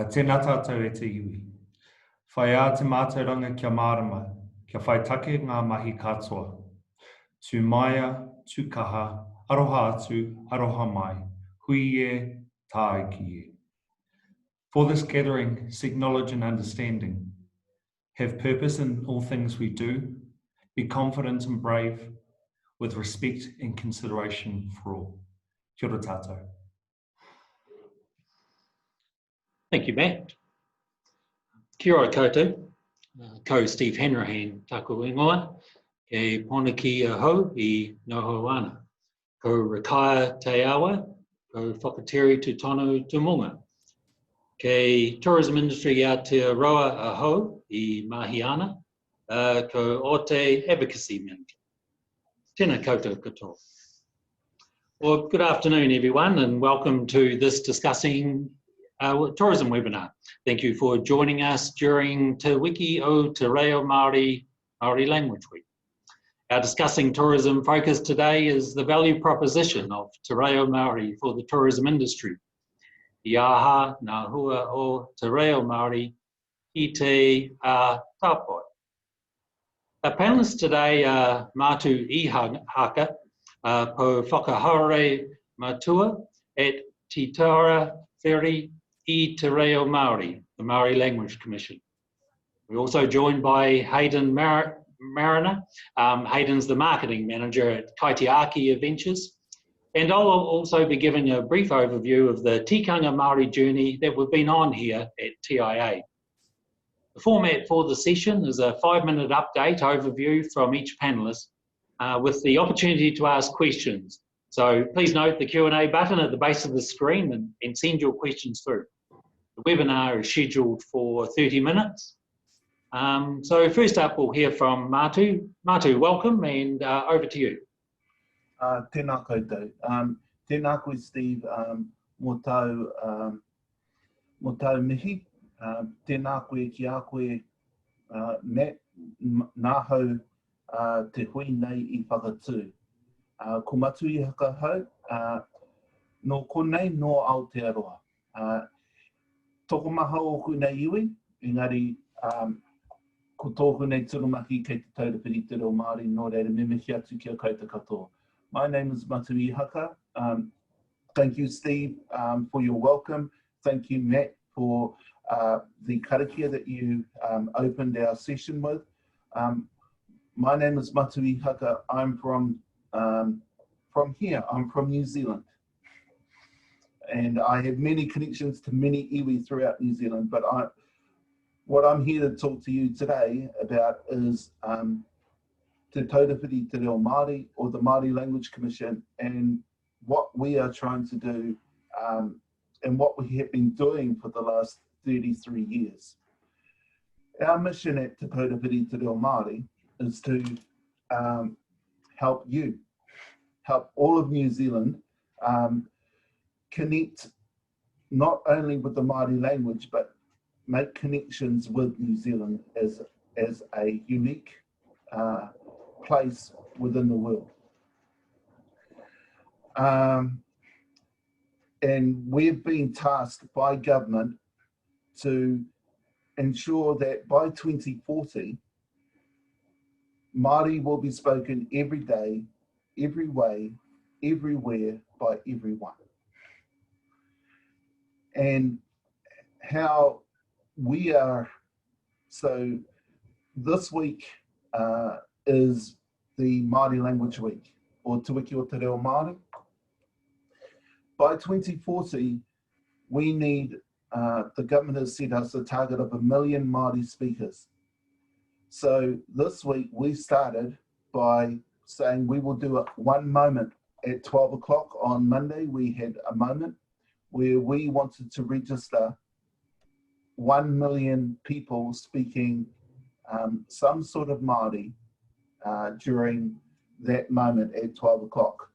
Tēnā tātou e te iwi. Whai a te mātauranga kia mārama, kia whai take ngā mahi katoa. Tū maia, tū kaha, aroha atu, aroha mai, hui e, tāi ki e. For this gathering, seek knowledge and understanding. Have purpose in all things we do. Be confident and brave, with respect and consideration for all. Kia ora tātou. Thank you, Matt. Kia ora koutou, ko Steve Hanrahan tāku ingoa, ke ponaki ahau I noho ana. Ko retire te awa, ko whakatere tu tonu tu munga. Ke tourism industry Aotearoa ahau I mahi ana, ko o te Advocacy Manager. Tēnā koutou katoa. Well, good afternoon everyone and welcome to this discussing tourism webinar. Thank you for joining us during Te Wiki o Te Reo Māori, Maori Language Week. Our discussing tourism focus today is the value proposition of Te Reo Māori for the tourism industry. Ihaka ngā hua o Te Reo Māori I te tāpoi. Our panelists today are Matu Ihaka, po Whakarae Matua at Taura Whiri I Te Reo Māori, the Maori Language Commission. We're also joined by Hayden Mariner. Hayden's the marketing manager at Kaitiaki Adventures. And I'll also be giving a brief overview of the Tikanga Māori journey that we've been on here at TIA. The format for the session is a 5-minute update overview from each panellist with the opportunity to ask questions. So please note the Q&A button at the base of the screen and send your questions through. The webinar is scheduled for 30 minutes. So first up, we'll hear from Matu. Matu, welcome and over to you. Tēnā koutou. Tēnā koe Steve, mō tau mihi. Tēnā koe ki a koe Matt, nā hau te hui nei I whakatū. Ko Matu Ihaka hau, no konei no Aotearoa. Toko maha o nei iwi, engari ko tōku nei turumaki kei te taurapiri Te Reo Māori no reira mimihi atu kia koutou katoa. My name is Matu Ihaka. Thank you, Steve, for your welcome. Thank you, Matt, for the karakia that you opened our session with. My name is Matu Ihaka. I'm from here. I'm from New Zealand. And I have many connections to many iwi throughout New Zealand, but what I'm here to talk to you today about is Te Taurapiri Te Reo Māori, or the Maori Language Commission, and what we are trying to do and what we have been doing for the last 33 years. Our mission at Te Taurapiri Te Reo Māori is to help you, help all of New Zealand connect not only with the Māori language, but make connections with New Zealand as a unique place within the world. And we've been tasked by government to ensure that by 2040, Māori will be spoken every day, every way, everywhere by everyone. And how we are, so this week is the Māori Language Week, or Te Wiki o Te Reo Māori. By 2040, we need, the government has set us a target of 1 million Māori speakers. So this week we started by saying we will do it one moment at 12 o'clock on Monday. We had a moment where we wanted to register 1 million people speaking some sort of Māori during that moment at 12 o'clock.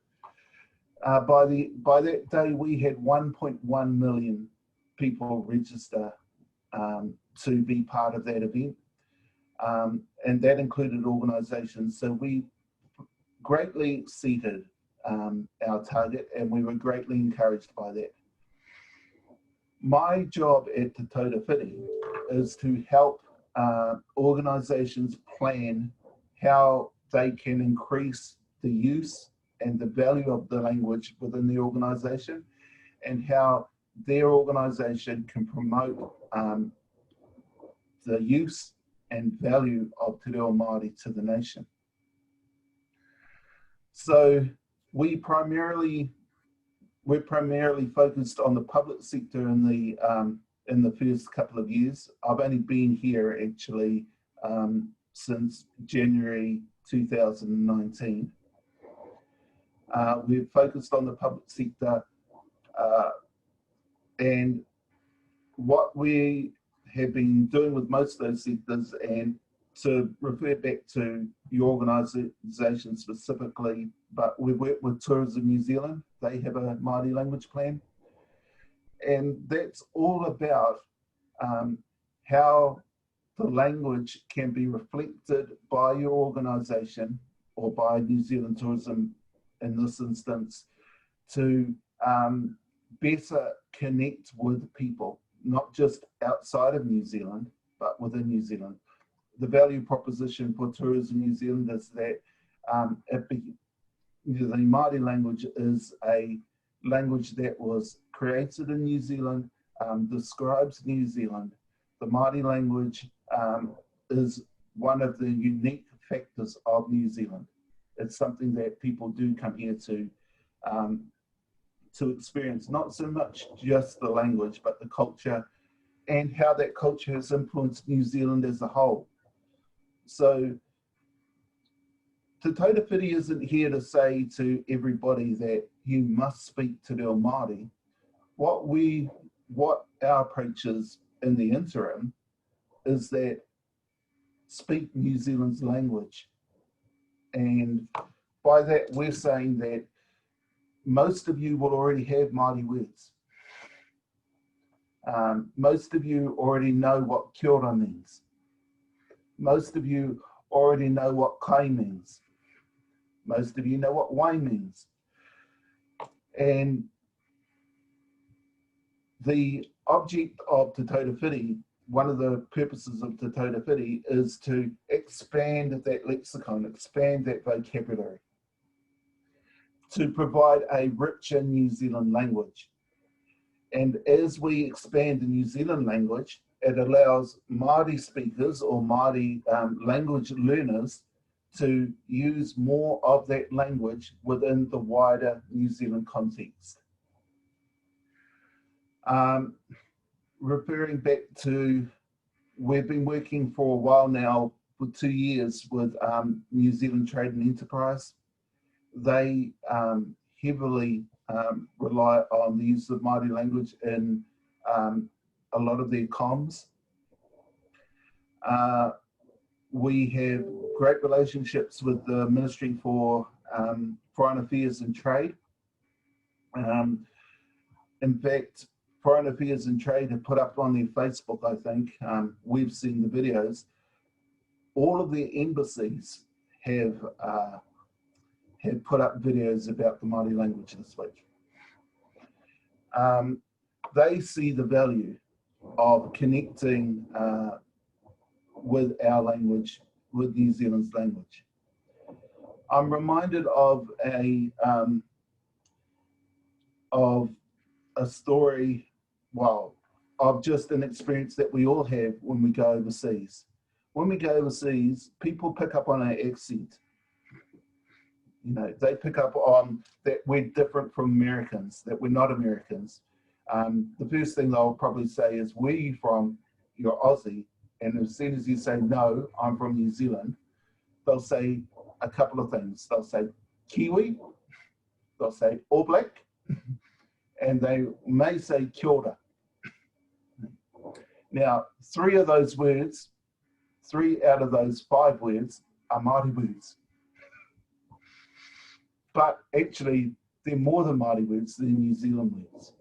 By that day, we had 1.1 million people register to be part of that event. And that included organisations. So we greatly exceeded our target and we were greatly encouraged by that. My job at Te Whiri is to help organisations plan how they can increase the use and the value of the language within the organisation, and how their organisation can promote the use and value of Te Reo Māori to the nation. So we're primarily focused on the public sector in the first couple of years. I've only been here actually since January 2019. We've focused on the public sector, and what we have been doing with most of those sectors, and to refer back to your organisation specifically, but we work with Tourism New Zealand. They have a Māori language plan, and that's all about how the language can be reflected by your organisation, or by New Zealand Tourism in this instance, to better connect with people, not just outside of New Zealand, but within New Zealand. The value proposition for Tourism New Zealand is that the Māori language is a language that was created in New Zealand, describes New Zealand. The Māori language is one of the unique factors of New Zealand. It's something that people do come here to experience, not so much just the language, but the culture and how that culture has influenced New Zealand as a whole. So Te Whiri isn't here to say to everybody that you must speak Te Reo Māori. What our approach is in the interim is that speak New Zealand's language. And by that, we're saying that most of you will already have Māori words. Most of you already know what kia ora means. Most of you already know what kai means. Most of you know what wai means. And the object of Te Whiri, one of the purposes of Te Whiri, is to expand that lexicon, expand that vocabulary, to provide a richer New Zealand language. And as we expand the New Zealand language, it allows Māori speakers or Māori language learners to use more of that language within the wider New Zealand context. Referring back to, we've been working for a while now, for 2 years, with New Zealand Trade and Enterprise. They heavily rely on the use of Māori language in a lot of their comms. We have great relationships with the Ministry for Foreign Affairs and Trade. In fact, Foreign Affairs and Trade have put up on their Facebook, I think, we've seen the videos, all of their embassies have put up videos about the Māori language this week. They see the value of connecting with our language, with New Zealand's language. I'm reminded of a story, well, of just an experience that we all have when we go overseas. When we go overseas, people pick up on our accent. You know, they pick up on that we're different from Americans, that we're not Americans. The first thing they'll probably say is, where are you from? You're Aussie. And as soon as you say, no, I'm from New Zealand, they'll say a couple of things. They'll say Kiwi, they'll say All Black, and they may say kia ora. Now, 3 of those words, 3 out of those 5 words are Māori words. But actually, they're more than Māori words, they're New Zealand words.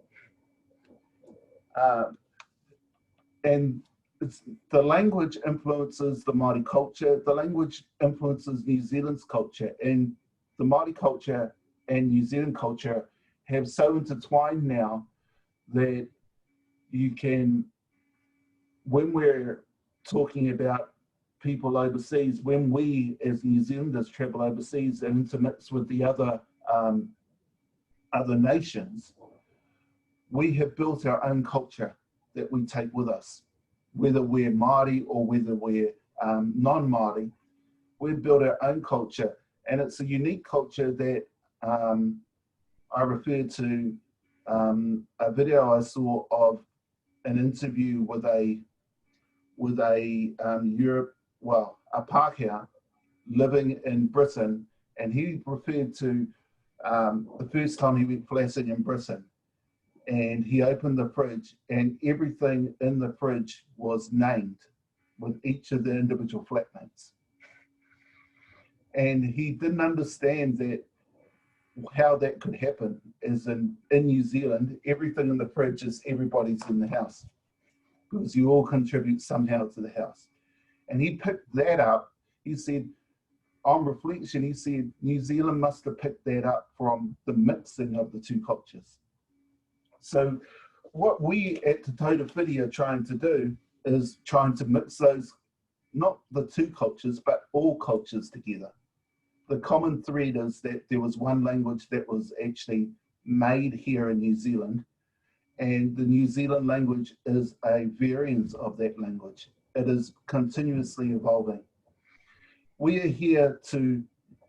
And the language influences the Māori culture, the language influences New Zealand's culture, and the Māori culture and New Zealand culture have so intertwined now that you can, when we're talking about people overseas, when we as New Zealanders travel overseas and intermix with the other nations, we have built our own culture that we take with us. Whether we're Māori or whether we're non-Māori, we've built our own culture, and it's a unique culture that I referred to a video I saw of an interview with a a Pākehā living in Britain, and he referred to the first time he went flashing in Britain, and he opened the fridge and everything in the fridge was named with each of the individual flatmates. And he didn't understand that how that could happen is in New Zealand, everything in the fridge is everybody's in the house, because you all contribute somehow to the house. And he picked that up. He said, on reflection, he said, New Zealand must have picked that up from the mixing of the two cultures. So what we at Te Tautawhiti are trying to do is trying to mix those, not the two cultures, but all cultures together. The common thread is that there was one language that was actually made here in New Zealand, and the New Zealand language is a variant of that language. It is continuously evolving. We are here to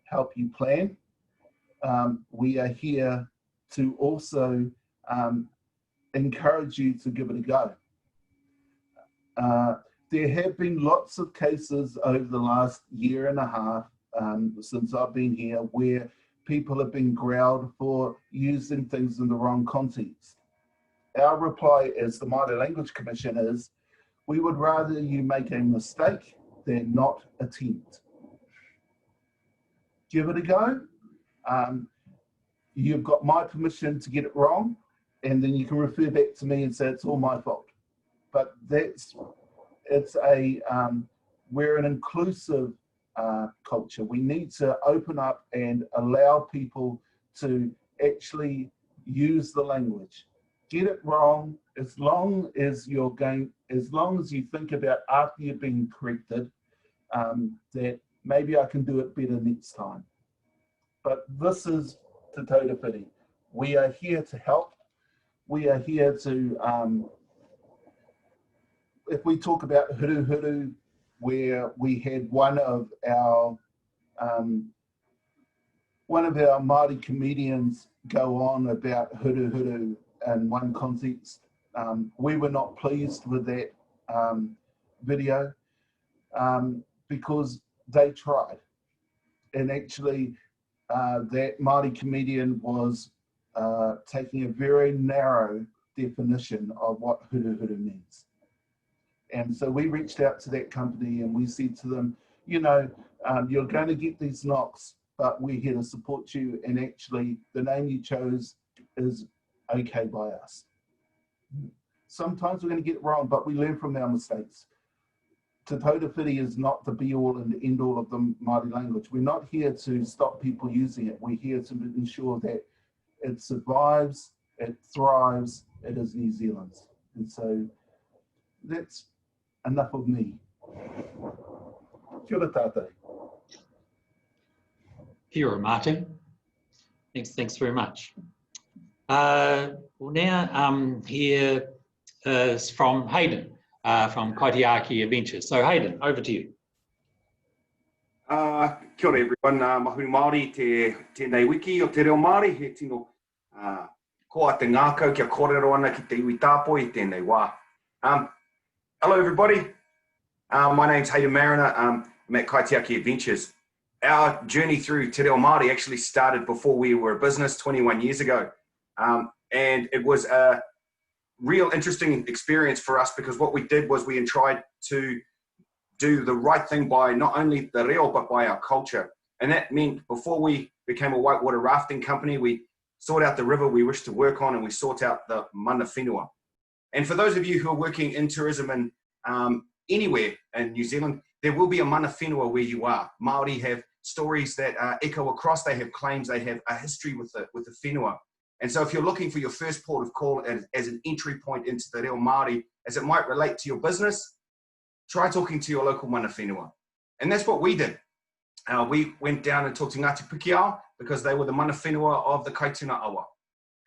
help you plan. We are here to also encourage you to give it a go. There have been lots of cases over the last year and a half since I've been here where people have been growled for using things in the wrong context. Our reply as the Māori Language Commission is, we would rather you make a mistake than not attempt. Give it a go. You've got my permission to get it wrong, and then you can refer back to me and say it's all my fault. But we're an inclusive culture. We need to open up and allow people to actually use the language. Get it wrong, as long as you think about after you've been corrected, that maybe I can do it better next time. But this is Te Tautawhiti. We are here to help. We are here to, if we talk about huru huru, where we had one of our Māori comedians go on about huru huru in one context. We were not pleased with that video because they tried. And actually, that Māori comedian was taking a very narrow definition of what huru huru means. And so we reached out to that company and we said to them, you know, you're going to get these knocks, but we're here to support you. And actually, the name you chose is okay by us. Sometimes we're going to get it wrong, but we learn from our mistakes. Te Tautawhiti is not the be-all and end-all of the Māori language. We're not here to stop people using it. We're here to ensure that it survives, it thrives, it is New Zealand's. And so that's enough of me. Kia ora tātou. Kia ora, Matu. Thanks very much. Well, now here is from Hayden, from Kaitiaki Adventures. So Hayden, over to you. Kia ora everyone, mahuri Māori tēnei wiki o Te Reo Māori, he tino ko a te ngākau kia kōrero ana ki te iwi tāpoi tēnei wā. Hello everybody, my name's Hayden Mariner, I'm at Kaitiaki Adventures. Our journey through Te Reo Māori actually started before we were a business 21 years ago. And it was a real interesting experience for us because what we did was we tried to do the right thing by not only the reo, but by our culture. And that meant before we became a whitewater rafting company, we sought out the river we wished to work on and we sought out the mana whenua. And for those of you who are working in tourism and anywhere in New Zealand, there will be a mana whenua where you are. Māori have stories that echo across, they have claims, they have a history with the whenua. And so if you're looking for your first port of call as an entry point into Te Reo Māori, as it might relate to your business, try talking to your local mana whenua. And that's what we did. We went down and talked to Ngāti Pukeao because they were the mana whenua of the Kaituna Awa.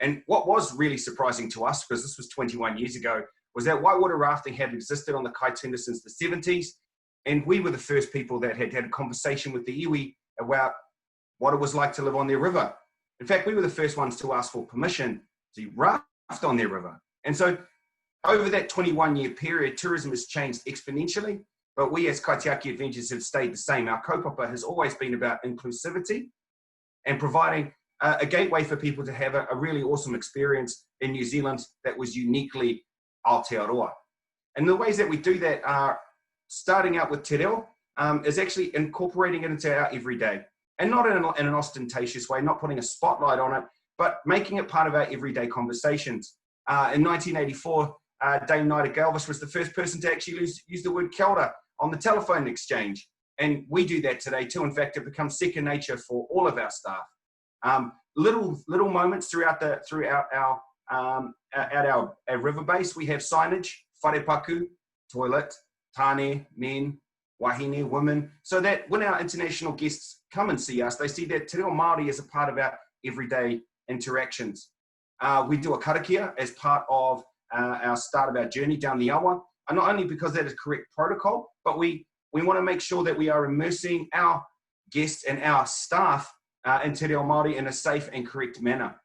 And what was really surprising to us, because this was 21 years ago, was that whitewater rafting had existed on the Kaituna since the 70s. And we were the first people that had had a conversation with the iwi about what it was like to live on their river. In fact, we were the first ones to ask for permission to raft on their river. And so over that 21-year period, tourism has changed exponentially, but we as Kaitiaki Adventures have stayed the same. Our kaupapa has always been about inclusivity and providing a gateway for people to have a really awesome experience in New Zealand that was uniquely Aotearoa. And the ways that we do that are starting out with Te Reo is actually incorporating it into our everyday. And not in an ostentatious way, not putting a spotlight on it, but making it part of our everyday conversations. In 1984, Dame Nida Galvis was the first person to actually use the word kia ora on the telephone exchange. And we do that today too. In fact, it becomes second nature for all of our staff. Little moments throughout our river base, we have signage, wharepaku, toilet, tāne, men, wahine, women, so that when our international guests come and see us, they see that Te Reo Māori is a part of our everyday interactions. We do a karakia as part of our start of our journey down the awa, and not only because that is correct protocol, but we want to make sure that we are immersing our guests and our staff in Te Reo Māori in a safe and correct manner.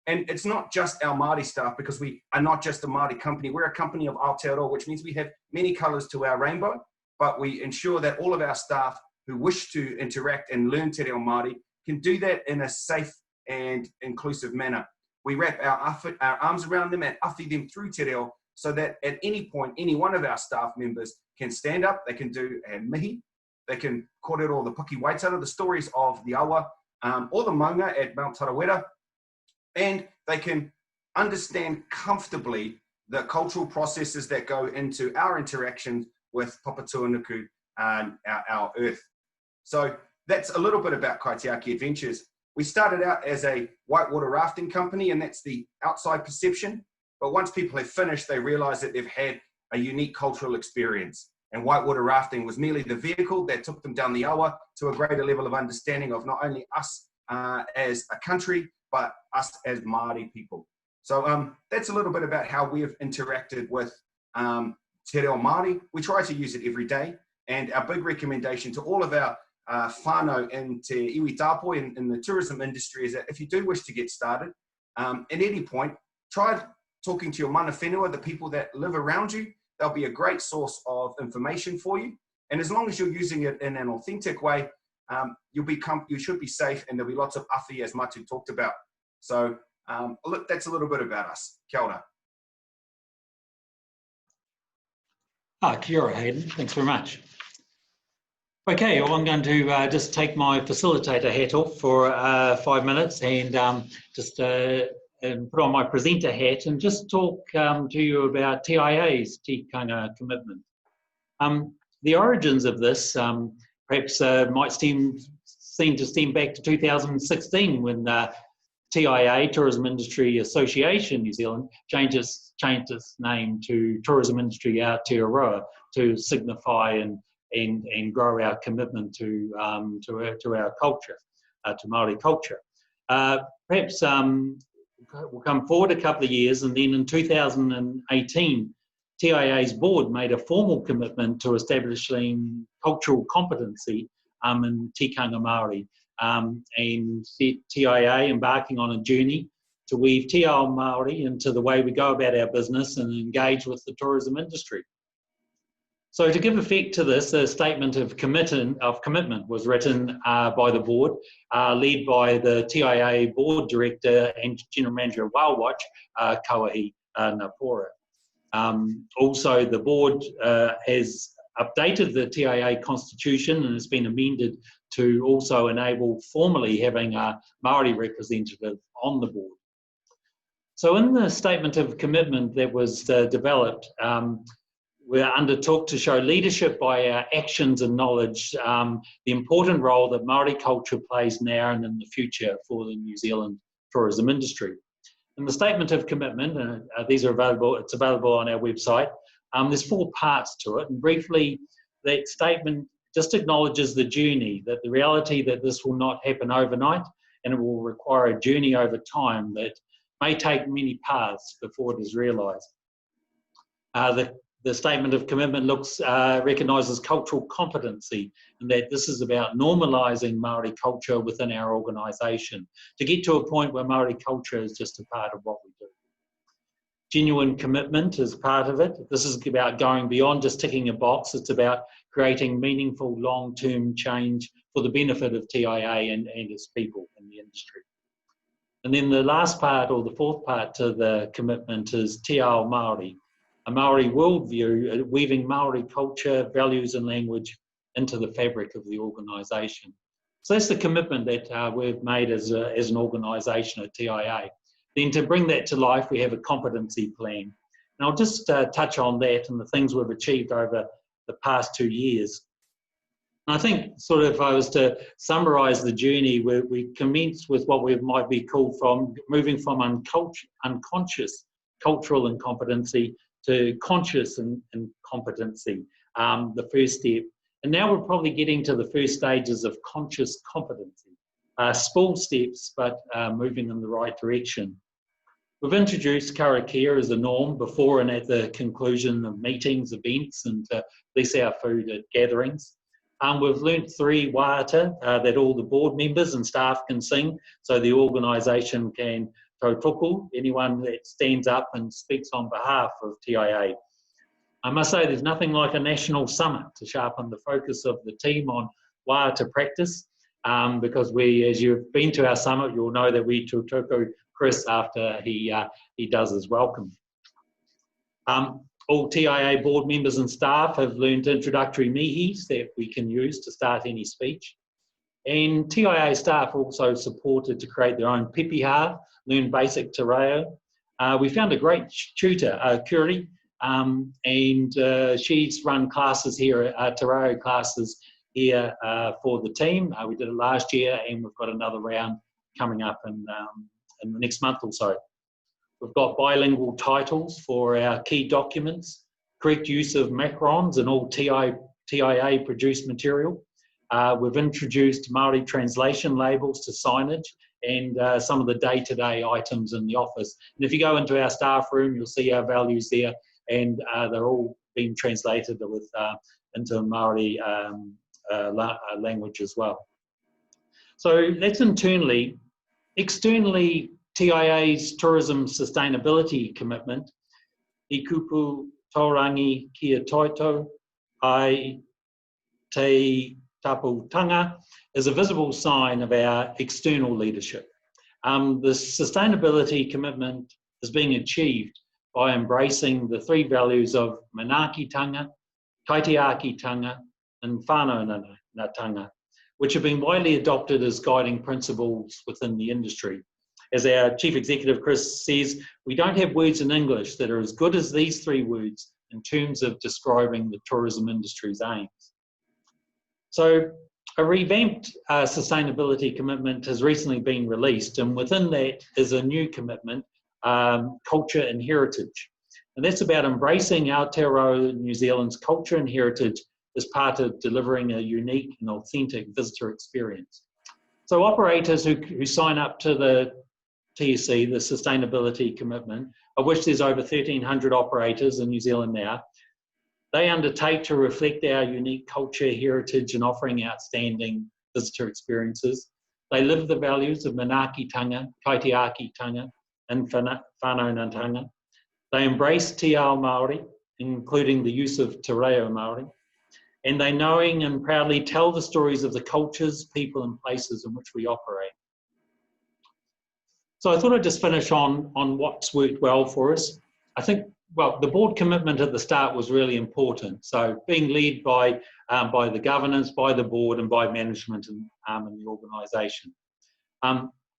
And it's not just our Māori staff, because we are not just a Māori company. We're a company of Aotearoa, which means we have many colours to our rainbow, but we ensure that all of our staff who wish to interact and learn Te Reo Māori can do that in a safe and inclusive manner. We wrap our arms around them and awhi them through Te Reo, so that at any point, any one of our staff members can stand up, they can do a mihi, they can kōrero the puki waitara, the stories of the awa, or the maunga at Mount Tarawera, and they can understand comfortably the cultural processes that go into our interactions with Papatuanuku and our earth. So that's a little bit about Kaitiaki Adventures. We started out as a whitewater rafting company, and that's the outside perception. But once people have finished, they realize that they've had a unique cultural experience. And whitewater rafting was merely the vehicle that took them down the awa to a greater level of understanding of not only us as a country, but us as Māori people. So that's a little bit about how we have interacted with Te Reo Māori. We try to use it every day. And our big recommendation to all of our whānau in te iwi tāpoi in the tourism industry is that if you do wish to get started, at any point, try talking to your mana whenua, the people that live around you. They'll be a great source of information for you. And as long as you're using it in an authentic way, you should be safe, and there'll be lots of awhi, as Matu talked about. So look, that's a little bit about us. Kia ora. Kia ora, Hayden. Thanks very much. Okay, well, I'm going to just take my facilitator hat off for 5 minutes and just put on my presenter hat and just talk to you about TIA's Tikanga commitment. The origins of this perhaps might seem to stem back to 2016 when TIA, Tourism Industry Association New Zealand, changed its name to Tourism Industry Aotearoa to signify and grow our commitment to our culture, to Maori culture. Perhaps we'll come forward a couple of years, and then in 2018, TIA's board made a formal commitment to establishing cultural competency in Tikanga Māori, and TIA embarking on a journey to weave Te Reo Māori into the way we go about our business and engage with the tourism industry. So to give effect to this, a statement of commitment was written by the board, led by the TIA board director and general manager of Whale Watch, Kauahi Napora. Also, the board has updated the TIA constitution and has been amended to also enable formally having a Maori representative on the board. So in the statement of commitment that was developed, we undertook to show leadership by our actions and knowledge, the important role that Maori culture plays now and in the future for the New Zealand tourism industry. And the statement of commitment, these are available, it's available on our website. There's 4 parts to it, and briefly, that statement just acknowledges the journey, that the reality that this will not happen overnight, and it will require a journey over time that may take many paths before it is realised. The statement of commitment recognises cultural competency, and that this is about normalising Maori culture within our organisation to get to a point where Maori culture is just a part of what we do. Genuine commitment is part of it. This is about going beyond just ticking a box. It's about creating meaningful long-term change for the benefit of TIA and its people in the industry. And then the last part, or the 4th part to the commitment, is Te Reo Māori, a Maori worldview, weaving Maori culture, values and language into the fabric of the organisation. So that's the commitment that we've made as an organisation at TIA. Then to bring that to life, we have a competency plan. And I'll just touch on that and the things we've achieved over the past 2 years. And I think sort of if I was to summarise the journey, we commenced with what we might be called from moving from unconscious cultural incompetency to conscious incompetency, the first step. And now we're probably getting to the first stages of conscious competency. Small steps, but moving in the right direction. We've introduced karakia as a norm before and at the conclusion of meetings, events, and to bless our food at gatherings. We've learnt 3 waiata that all the board members and staff can sing, so the organisation can tautoko, anyone that stands up and speaks on behalf of TIA. I must say there's nothing like a national summit to sharpen the focus of the team on waiata practice, because as you've been to our summit, you'll know that we tautoko Chris after he does his welcome. All TIA board members and staff have learned introductory mihis that we can use to start any speech. And TIA staff also supported to create their own pipiha, learn basic Te Reo. We found a great tutor, Whiri, and she's run classes here, Te Reo classes here for the team. We did it last year, and we've got another round coming up in the next month or so. We've got bilingual titles for our key documents, correct use of macrons in all TIA produced material. We've introduced Maori translation labels to signage and some of the day-to-day items in the office. And if you go into our staff room, you'll see our values there, and they're all being translated into Maori language as well. So that's internally. Externally, TIA's tourism sustainability commitment, I kupu taurangi kia taito, ai te taputanga, is a visible sign of our external leadership. The sustainability commitment is being achieved by embracing the 3 values of manaakitanga, kaitiaki-tanga, and whanaungatanga, which have been widely adopted as guiding principles within the industry. As our Chief Executive Chris says, we don't have words in English that are as good as these 3 words in terms of describing the tourism industry's aims. So a revamped sustainability commitment has recently been released, and within that is a new commitment, culture and heritage. And that's about embracing Aotearoa New Zealand's culture and heritage as part of delivering a unique and authentic visitor experience. So operators who sign up to the TSC, the sustainability commitment, of which there's over 1,300 operators in New Zealand now, they undertake to reflect our unique culture, heritage, and offering outstanding visitor experiences. They live the values of manaakitanga, kaitiaki-tanga, and whanaungatanga. They embrace Te Reo Māori, including the use of Te Reo Māori. And they knowing and proudly tell the stories of the cultures, people, and places in which we operate. So I thought I'd just finish on what's worked well for us. I think, well, the board commitment at the start was really important. So being led by the governance, by the board, and by management in the organisation.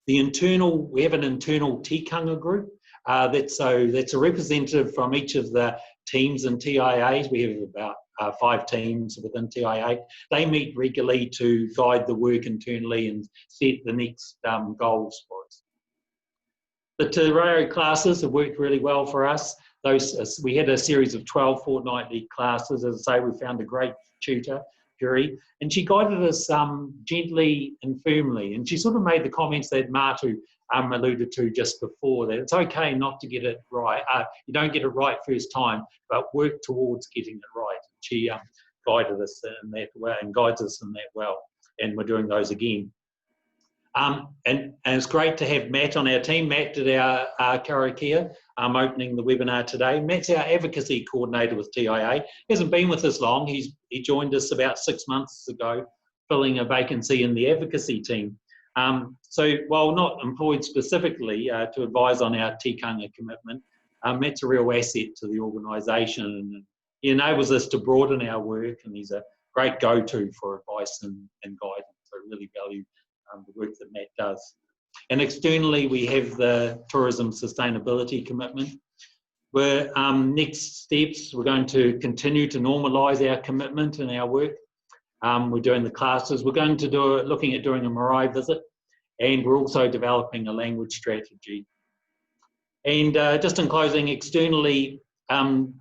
We have an internal tikanga group. That's a representative from each of the teams and TIAs. We have about 5 teams within TIA. They meet regularly to guide the work internally and set the next goals for us. The Te Reo classes have worked really well for us. We had a series of 12 fortnightly classes. As I say, we found a great tutor, Whiri, and she guided us gently and firmly. And she sort of made the comments that Matu alluded to just before, that it's okay not to get it right. You don't get it right first time, but work towards getting it right. She guided us in that way and guides us in that well, and we're doing those again. And it's great to have Matt on our team. Matt did our karakia, opening the webinar today. Matt's our advocacy coordinator with TIA. He hasn't been with us long. He joined us about 6 months ago, filling a vacancy in the advocacy team. So while not employed specifically to advise on our tikanga commitment, Matt's a real asset to the organisation, and he enables us to broaden our work, and he's a great go-to for advice and guidance. So I really value the work that Matt does. And externally, we have the tourism sustainability commitment. We're next steps, we're going to continue to normalise our commitment and our work. We're doing the classes. We're going to looking at doing a Maori visit, and we're also developing a language strategy. And just in closing, externally, in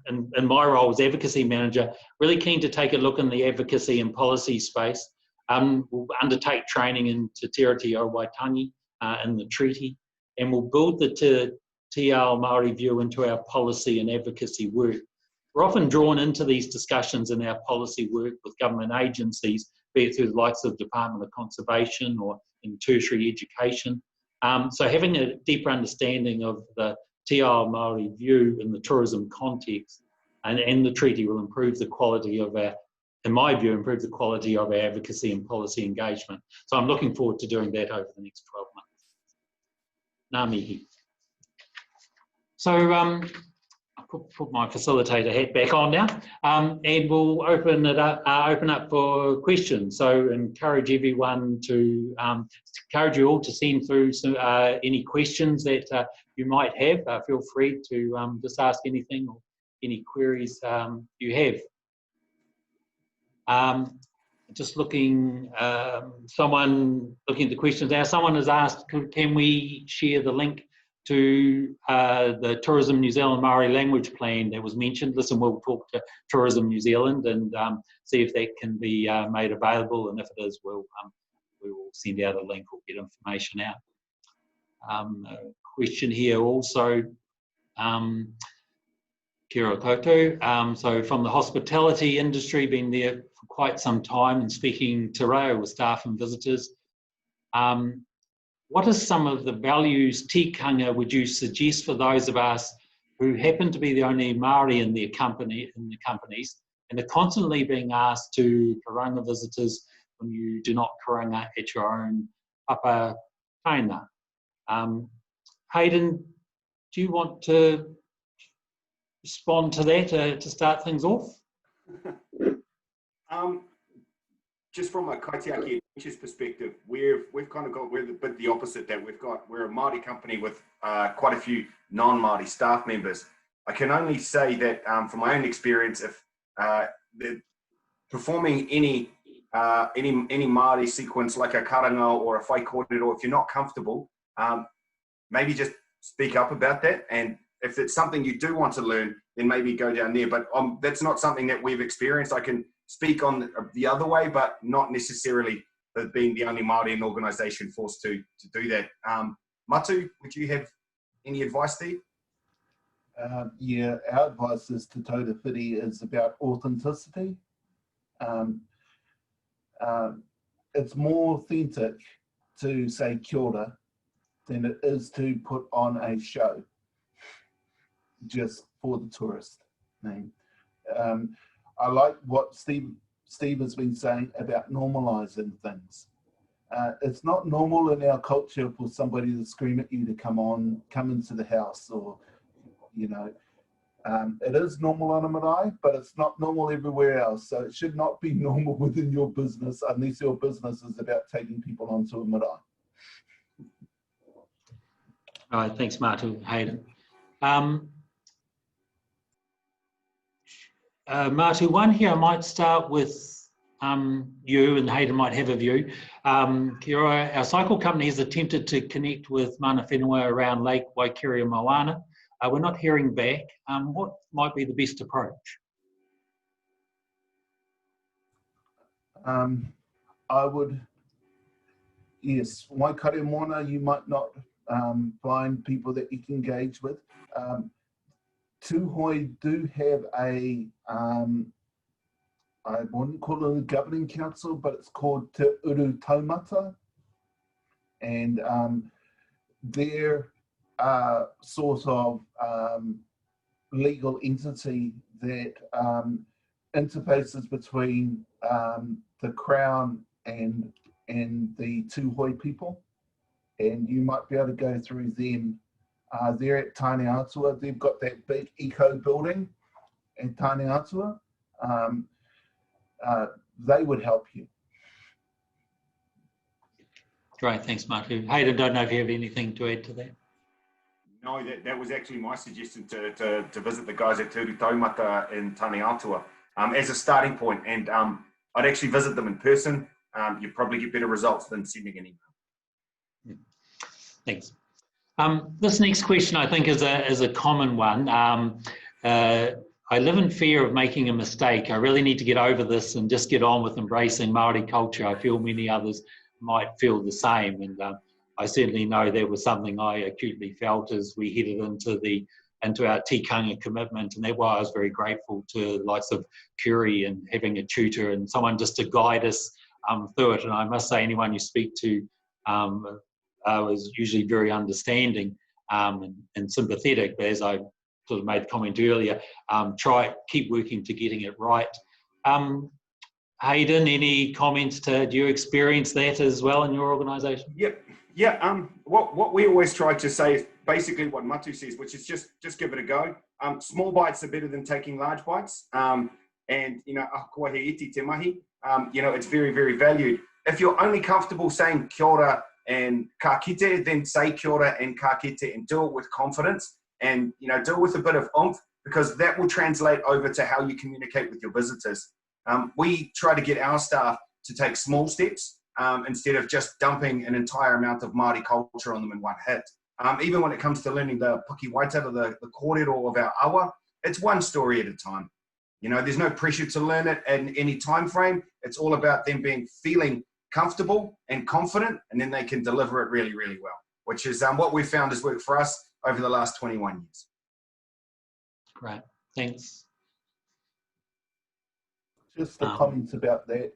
my role as Advocacy Manager, really keen to take a look in the advocacy and policy space. We'll undertake training in Te Reo Māori in the treaty, and we'll build the Te Reo Māori view into our policy and advocacy work. We're often drawn into these discussions in our policy work with government agencies, be it through the likes of Department of Conservation or in tertiary education. So having a deeper understanding of the Te Reo Māori view in the tourism context and the treaty will improve the quality of our, in my view, improve the quality of our advocacy and policy engagement. So I'm looking forward to doing that over the next 12 months. Ngā mihi. So I'll put my facilitator hat back on now, and we'll open up for questions. So encourage everyone to, encourage you all to send through some, any questions that you might have. Feel free to just ask anything or any queries you have. Just looking, someone looking at the questions now, someone has asked, can we share the link to the Tourism New Zealand Maori language plan that was mentioned? Listen, we'll talk to Tourism New Zealand and see if that can be made available, and if it is, we will send out a link or get information out. A question here also, kia ora koutou. So from the hospitality industry, been there for quite some time and speaking Te Reo with staff and visitors. What are some of the values tikanga would you suggest for those of us who happen to be the only Maori in the companies and are constantly being asked to karanga visitors when you do not karanga at your own papa taina? Hayden, do you want to respond to that to start things off? Just from a Kaitiaki Adventures perspective, we're a bit the opposite. That we're a Māori company with quite a few non-Māori staff members. I can only say that from my own experience, if performing any Māori sequence like a karanga or a whai kōrero, if you're not comfortable, maybe just speak up about that. And if it's something you do want to learn, then maybe go down there. But that's not something that we've experienced. I can speak on the other way, but not necessarily being the only Māori in organisation forced to do that. Matu, would you have any advice there? Yeah, our advice is to Taura Whiri is about authenticity. It's more authentic to say kia ora than it is to put on a show just for the tourist. I like what Steve has been saying about normalising things. It's not normal in our culture for somebody to scream at you to come into the house, or, you know, it is normal on a marae, but it's not normal everywhere else. So it should not be normal within your business unless your business is about taking people onto a marae. All right, thanks, Matu. Hayden. Matu, one here I might start with you and Hayden might have a view. Kia ora, our cycle company has attempted to connect with mana whenua around Lake Waikeria Moana. We're not hearing back. What might be the best approach? I would, yes, Waikato Moana, you might not find people that you can engage with. Tūhoi do have a, I wouldn't call it a governing council, but it's called Te Uru Taumata. And they're sort of legal entity that interfaces between the Crown and the Tūhoi people. And you might be able to go through them. They're at Tāne Atua. They've got that big eco building at Tāne Atua. They would help you. Great, thanks, Matu. Hayden, don't know if you have anything to add to that. No, that was actually my suggestion to visit the guys at Te Uru Taumata in Tāne Atua as a starting point. And I'd actually visit them in person. You'd probably get better results than sending an email. Thanks. This next question, I think, is a common one. I live in fear of making a mistake. I really need to get over this and just get on with embracing Māori culture. I feel many others might feel the same, and I certainly know that was something I acutely felt as we headed into our tikanga commitment, and that's why I was very grateful to the likes of Whiri and having a tutor and someone just to guide us through it. And I must say, anyone you speak to was usually very understanding and sympathetic, but as I sort of made the comment earlier, keep working to getting it right. Hayden, any comments do you experience that as well in your organisation? Yep. Yeah. What we always try to say is basically what Matu says, which is just give it a go. Small bites are better than taking large bites. And you know, kua he iti te mahi. You know, it's very, very valued. If you're only comfortable saying kia ora and ka kite, then say kia ora and ka kite and do it with confidence. And, you know, do it with a bit of oomph, because that will translate over to how you communicate with your visitors. We try to get our staff to take small steps instead of just dumping an entire amount of Māori culture on them in one hit. Even when it comes to learning the puki waitara, the kōrero of our awa, it's one story at a time. You know, there's no pressure to learn it in any time frame. It's all about them feeling comfortable and confident, and then they can deliver it really, really well, which is what we've found has worked for us over the last 21 years. Great, thanks. Just a comment about that.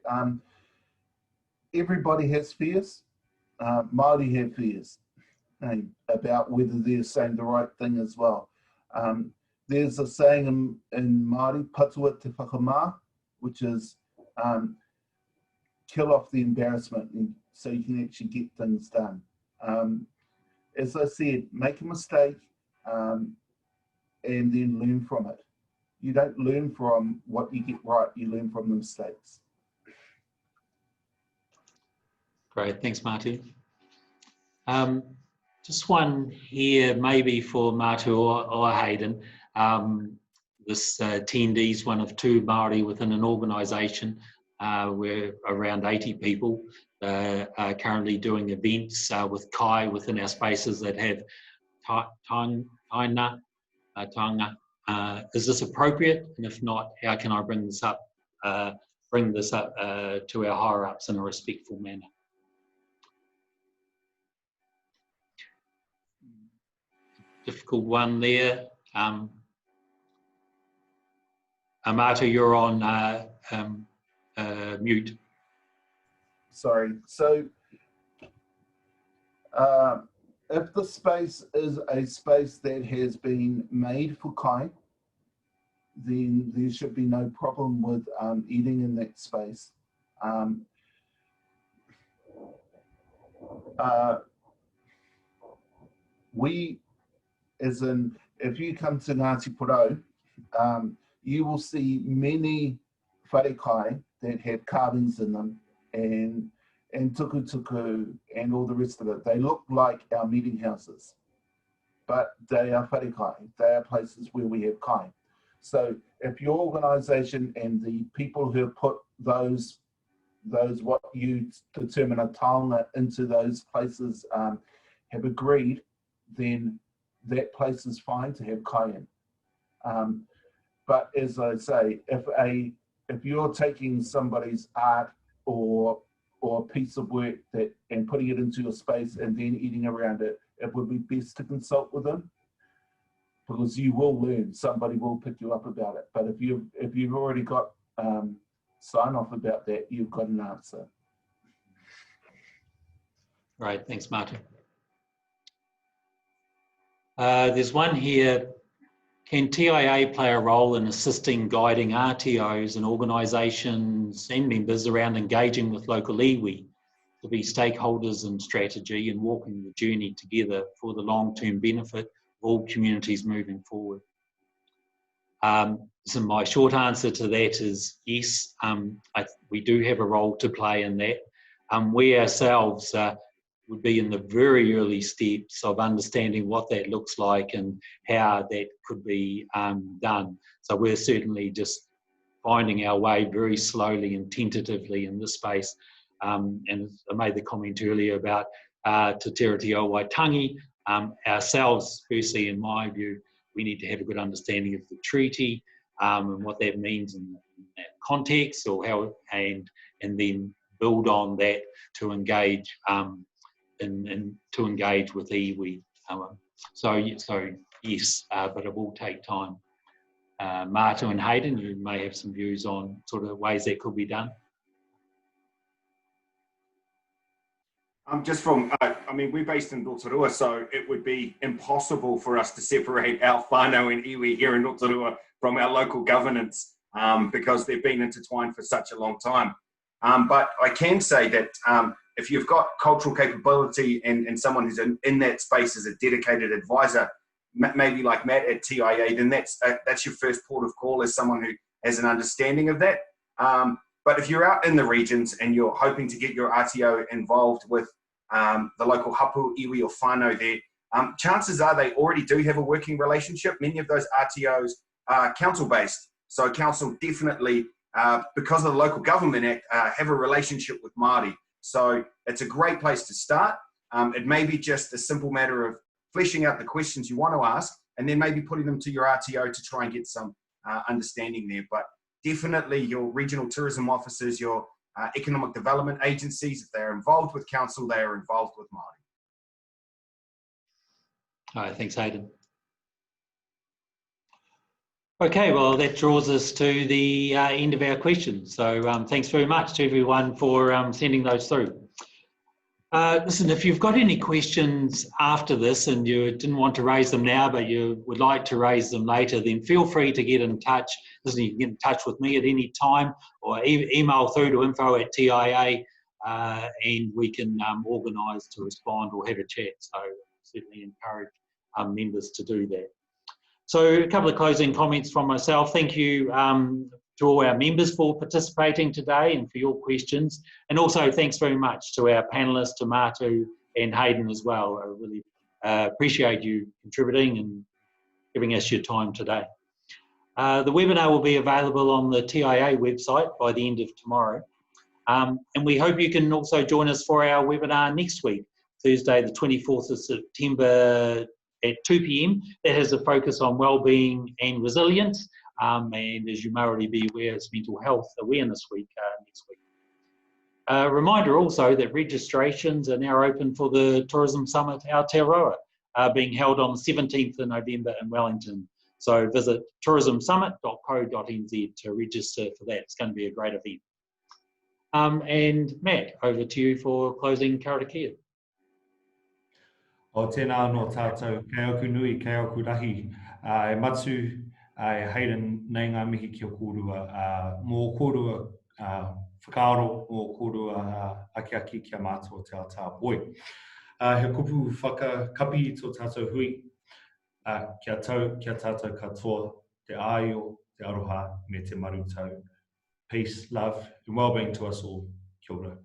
Everybody has fears. Māori have fears about whether they're saying the right thing as well. There's a saying in Māori, patua te whakamā, which is kill off the embarrassment so you can actually get things done. As I said, make a mistake and then learn from it. You don't learn from what you get right, you learn from the mistakes. Great, thanks, Matu. Just one here, maybe for Matu or Hayden. This attendee's one of two Māori within an organisation. We're around 80 people are currently doing events with kai within our spaces that have taina. Is this appropriate? And if not, how can I bring this up to our higher ups in a respectful manner? Difficult one there. Matu, you're on mute. Sorry. So if the space is a space that has been made for kai, then there should be no problem with eating in that space. If you come to Ngāti Porou, you will see many whare kai that have carvings in them and tuku and all the rest of it. They look like our meeting houses, but they are whare kai. They are places where we have kai. So if your organisation and the people who have put those those what you determine a taonga into those places have agreed, then that place is fine to have kai in. But as I say, if you're taking somebody's art or a piece of work and putting it into your space and then eating around it, it would be best to consult with them, because you will learn. Somebody will pick you up about it. But if you've already got sign off about that, you've got an answer. Right, thanks, Matu. There's one here. Can TIA play a role in assisting guiding RTOs and organisations and members around engaging with local iwi to be stakeholders in strategy and walking the journey together for the long-term benefit of all communities moving forward? So my short answer to that is yes, we do have a role to play in that. We ourselves would be in the very early steps of understanding what that looks like and how that could be done. So we're certainly just finding our way very slowly and tentatively in this space. And I made the comment earlier about Te Reo Waitangi. Ourselves, firstly, in my view, we need to have a good understanding of the treaty and what that means in that context, or how, and then build on that to engage and to engage with iwi. So yes, but it will take time. Matu and Hayden, you may have some views on sort of ways that could be done. Just from, I mean, we're based in Rotorua, so it would be impossible for us to separate our whānau and iwi here in Rotorua from our local governance because they've been intertwined for such a long time. But I can say that if you've got cultural capability and someone who's in that space as a dedicated advisor, maybe like Matt at TIA, then that's your first port of call, as someone who has an understanding of that. But if you're out in the regions and you're hoping to get your RTO involved with the local hapu, iwi or whānau there, chances are they already do have a working relationship. Many of those RTOs are council-based. So council definitely, because of the Local Government Act, have a relationship with Māori. So it's a great place to start. It may be just a simple matter of fleshing out the questions you want to ask and then maybe putting them to your RTO to try and get some understanding there. But definitely your regional tourism officers, your economic development agencies, if they're involved with council, they are involved with Māori. All right, thanks, Hayden. Okay, well, that draws us to the end of our questions. So thanks very much to everyone for sending those through. Listen, if you've got any questions after this and you didn't want to raise them now, but you would like to raise them later, then feel free to get in touch. Listen, you can get in touch with me at any time or email through to info@TIA and we can organise to respond or have a chat. So certainly encourage members to do that. So a couple of closing comments from myself. Thank you to all our members for participating today and for your questions. And also thanks very much to our panellists, to Matu and Hayden as well. I really appreciate you contributing and giving us your time today. The webinar will be available on the TIA website by the end of tomorrow. And we hope you can also join us for our webinar next week, Thursday, the 24th of September at 2 p.m. That has a focus on wellbeing and resilience. And as you may already be aware, it's Mental Health Awareness Week next week. Reminder also that registrations are now open for the Tourism Summit Aotearoa, being held on the 17th of November in Wellington. So visit tourismsummit.co.nz to register for that. It's going to be a great event. And Matt, over to you for closing karakia. O tēnā no tātou, kei oku nui, kei oku rahi, e Matu, e Hayden, nei ngā mihi ki o kōrua, mō kōrua whakaaro, mō kōrua akiaki kia mātua te ao tāpoi. He kupu whakakapi i tō tātou hui, kia tātou katoa, te āio, te aroha, me te marutau. Peace, love, and well-being to us all. Kia ora.